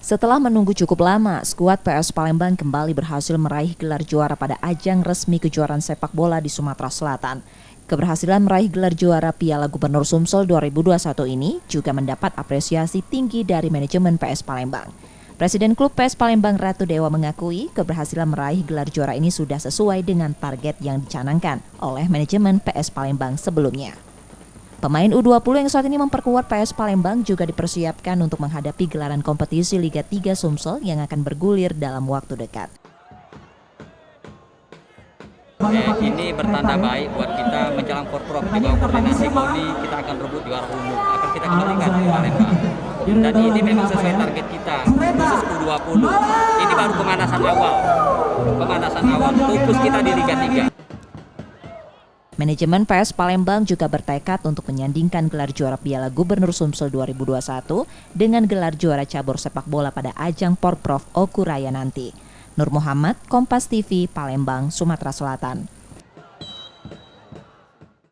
Setelah menunggu cukup lama, skuad PS Palembang kembali berhasil meraih gelar juara pada ajang resmi kejuaraan sepak bola di Sumatera Selatan. Keberhasilan meraih gelar juara Piala Gubernur Sumsel 2021 ini juga mendapat apresiasi tinggi dari manajemen PS Palembang. Presiden klub PS Palembang Ratu Dewa mengakui keberhasilan meraih gelar juara ini sudah sesuai dengan target yang dicanangkan oleh manajemen PS Palembang sebelumnya. Pemain U20 yang saat ini memperkuat PS Palembang juga dipersiapkan untuk menghadapi gelaran kompetisi Liga 3 Sumsel yang akan bergulir dalam waktu dekat. Ini bertanda baik buat kita menjelang Porprov di bawah koordinasi Koni, kita akan rebut juara umum, akan kita kembalikan ke Palembang. Dan ini memang sesuai target kita, khusus U20. Ini baru pemanasan awal, fokus kita di Liga 3. Manajemen PS Palembang juga bertekad untuk menyandingkan gelar juara Piala Gubernur Sumsel 2021 dengan gelar juara cabur sepak bola pada ajang Porprov Oku Raya nanti. Nur Muhammad, Kompas TV, Palembang, Sumatera Selatan.